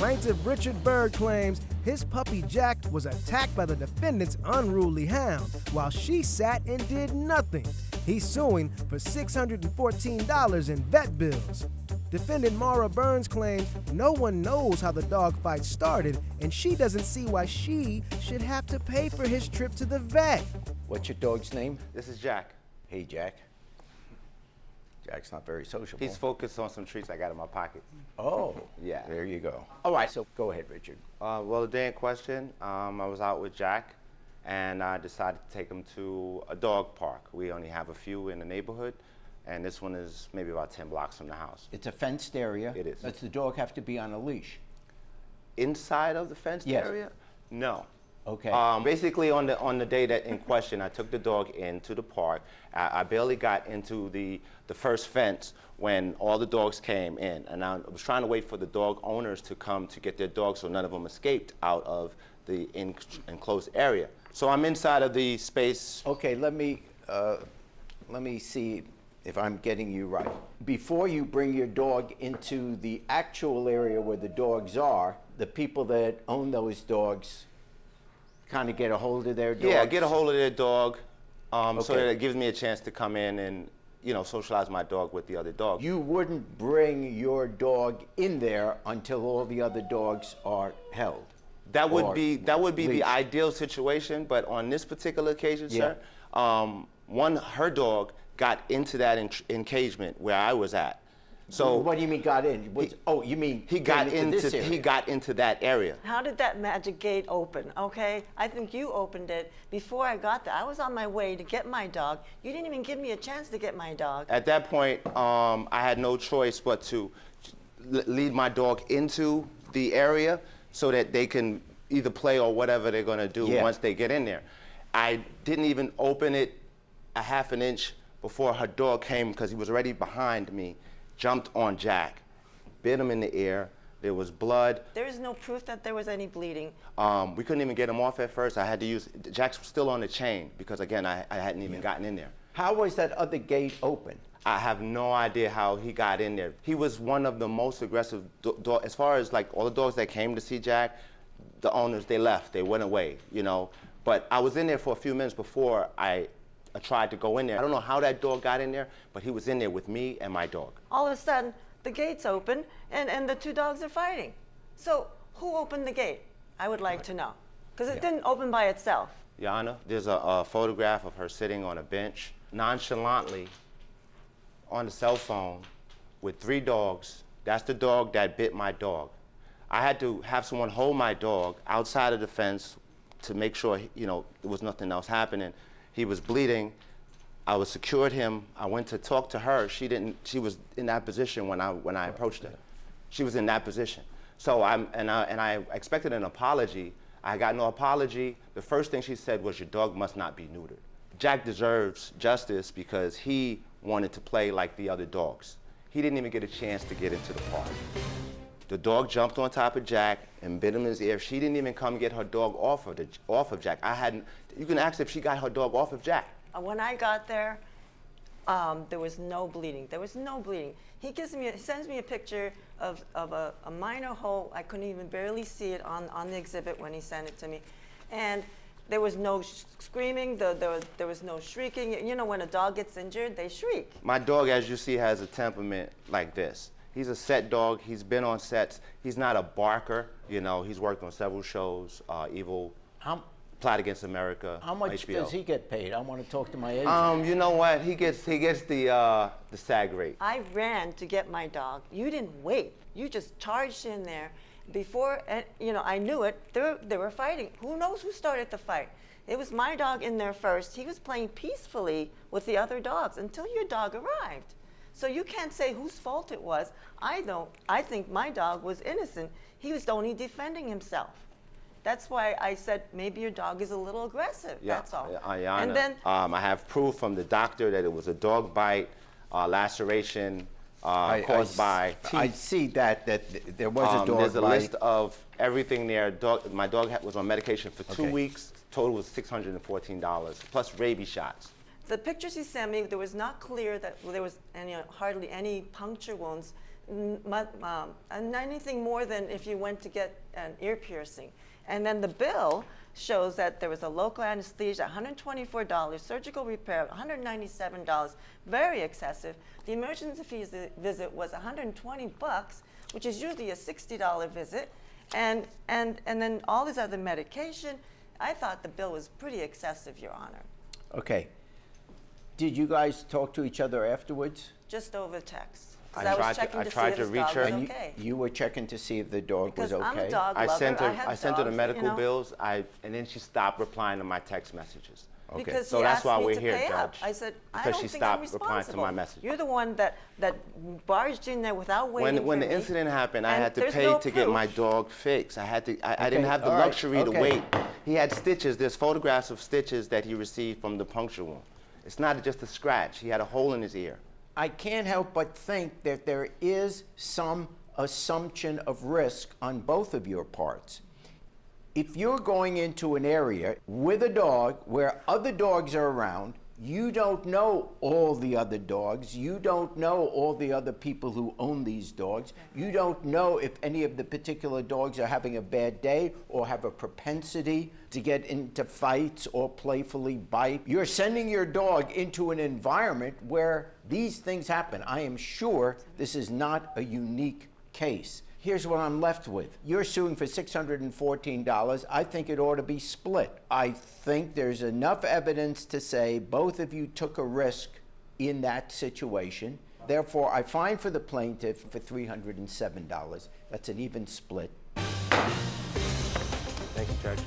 Plaintiff Richard Bird claims his puppy Jack was attacked by the defendant's unruly hound while she sat and did nothing. He's suing for $614 in vet bills. Defendant Maura Burns claims no one knows how the dog fight started and she doesn't see why she should have to pay for his trip to the vet. What's your dog's name? This is Jack. Hey, Jack. Jack's not very sociable. He's focused on some treats I got in my pocket. Oh, Yeah. there you go. All right, so go ahead, Richard. Well, the day in question, I was out with Jack, and I decided to take him to a dog park. We only have a few in the neighborhood, and this one is maybe about 10 blocks from the house. It's a fenced area. It is. Does the dog have to be on a leash? Inside of the fenced Yes. area? No. Okay. Basically, on the day that in question, I took the dog into the park. I barely got into the first fence when all the dogs came in, and I was trying to wait for the dog owners to come to get their dogs so none of them escaped out of the enclosed area. So I'm inside of the space. Okay, let me see if I'm getting you right. Before you bring your dog into the actual area where the dogs are, the people that own those dogs kind of get a hold of their dogs? Yeah, get a hold of their dog, so Okay. that it gives me a chance to come in and, you know, socialize my dog with the other dogs. You wouldn't bring your dog in there until all the other dogs are held. That would or be leashed. the ideal situation, but on this particular occasion, sir, her dog got into that encagement where I was at. So What do you mean got in? You mean he got came this into area? he got into that area. How did that magic gate open, okay? I think you opened it before I got there. I was on my way to get my dog. You didn't even give me a chance to get my dog. At that point, I had no choice but to lead my dog into the area so that they can either play or whatever they're gonna do Yeah. once they get in there. I didn't even open it a half an inch before her dog came, because he was already behind me, jumped on Jack, bit him in the ear. There was blood. There is no proof that there was any bleeding. We couldn't even get him off at first. I had to use, Jack's still on the chain because, again, I hadn't even gotten in there. How was that other gate open? I have no idea how he got in there. He was one of the most aggressive dogs. As far as like all the dogs that came to see Jack, the owners, they left, they went away, you know. But I was in there for a few minutes before I tried to go in there. I don't know how that dog got in there, but he was in there with me and my dog. All of a sudden, the gate's open and the two dogs are fighting. So who opened the gate? I would like to know. Because it didn't open by itself. Your Honor, there's a photograph of her sitting on a bench, nonchalantly on the cell phone with 3 dogs. That's the dog that bit my dog. I had to have someone hold my dog outside of the fence to make sure, you know, there was nothing else happening. He was bleeding. I secured him. I went to talk to her. She was in that position when I approached her. She was in that position. So I expected an apology. I got no apology. The first thing she said was, "Your dog must not be neutered." Jack deserves justice because he wanted to play like the other dogs. He didn't even get a chance to get into the park. The dog jumped on top of Jack and bit him in his ear. She didn't even come get her dog off of Jack. You can ask if she got her dog off of Jack. When I got there, there was no bleeding. There was no bleeding. He sends me a picture of a minor hole. I couldn't even barely see it on the exhibit when he sent it to me. And there was no screaming, there was no shrieking. You know, when a dog gets injured, they shriek. My dog, as you see, has a temperament like this. He's a set dog. He's been on sets. He's not a barker. You know, he's worked on several shows, Evil, Plot Against America, How much HBO. does he get paid? I want to talk to my agent. You know what? He gets the SAG rate. I ran to get my dog. You didn't wait. You just charged in there. Before, you know, I knew it. They were fighting. Who knows who started the fight? It was my dog in there first. He was playing peacefully with the other dogs until your dog arrived. So you can't say whose fault it was. I think my dog was innocent. He was only defending himself. That's why I said maybe your dog is a little aggressive. That's all. Ayana, And then I have proof from the doctor that it was a dog bite, laceration caused by teeth. I see that there was a dog There's a bite. list of everything there. My dog was on medication for 2 weeks. Total was $614 plus rabies shots. the pictures he sent me, there was not clear that there was hardly any puncture wounds. anything more than if you went to get an ear piercing. And then the bill shows that there was a local anesthesia, $124, surgical repair, $197, very excessive. The emergency visit was $120, which is usually a $60 visit, and then all this other medication. I thought the bill was pretty excessive, Your Honor. Okay. Did you guys talk to each other afterwards? Just over text. 'Cause I was checking I to tried see to if his reach dog her. was And okay. you were checking to see if the dog Because was okay? I'm a dog I lover. sent her. have I sent her the dogs, medical you know, bills. And then she stopped replying to my text messages. Okay. Because So he that's asked why me we're to here, pay up. Judge. I said, I Because don't she think I'm stopped replying to responsible. my messages. You're the one that barged in there without waiting When for the me. incident happened, I and had to there's pay no to get my proof. dog fixed. I didn't have the all right, luxury to okay. wait. He had stitches. There's photographs of stitches that he received from the puncture wound. It's not just a scratch. He had a hole in his ear. I can't help but think that there is some assumption of risk on both of your parts. If you're going into an area with a dog where other dogs are around, you don't know all the other dogs. You don't know all the other people who own these dogs. You don't know if any of the particular dogs are having a bad day or have a propensity to get into fights or playfully bite. You're sending your dog into an environment where these things happen. I am sure this is not a unique case. Here's what I'm left with. You're suing for $614. I think it ought to be split. I think there's enough evidence to say both of you took a risk in that situation. Therefore, I fine for the plaintiff for $307. That's an even split. Thank you, Judge.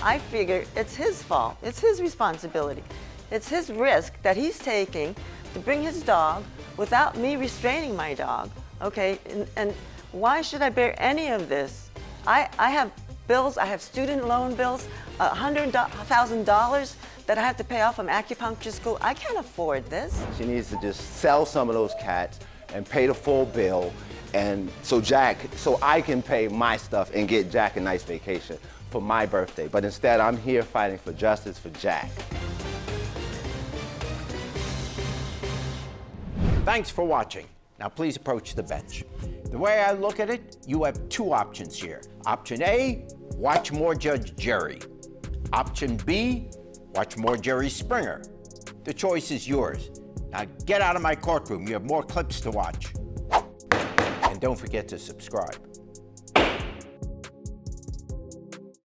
I figure it's his fault. It's his responsibility. It's his risk that he's taking to bring his dog without me restraining my dog. Okay, and why should I bear any of this? I have bills, I have student loan bills, $100,000 that I have to pay off from acupuncture school. I can't afford this. She needs to just sell some of those cats and pay the full bill, and so I can pay my stuff and get Jack a nice vacation for my birthday. But instead, I'm here fighting for justice for Jack. Thanks for watching. Now please approach the bench. The way I look at it, you have two options here. Option A, watch more Judge Jerry. Option B, watch more Jerry Springer. The choice is yours. Now get out of my courtroom. You have more clips to watch. And don't forget to subscribe.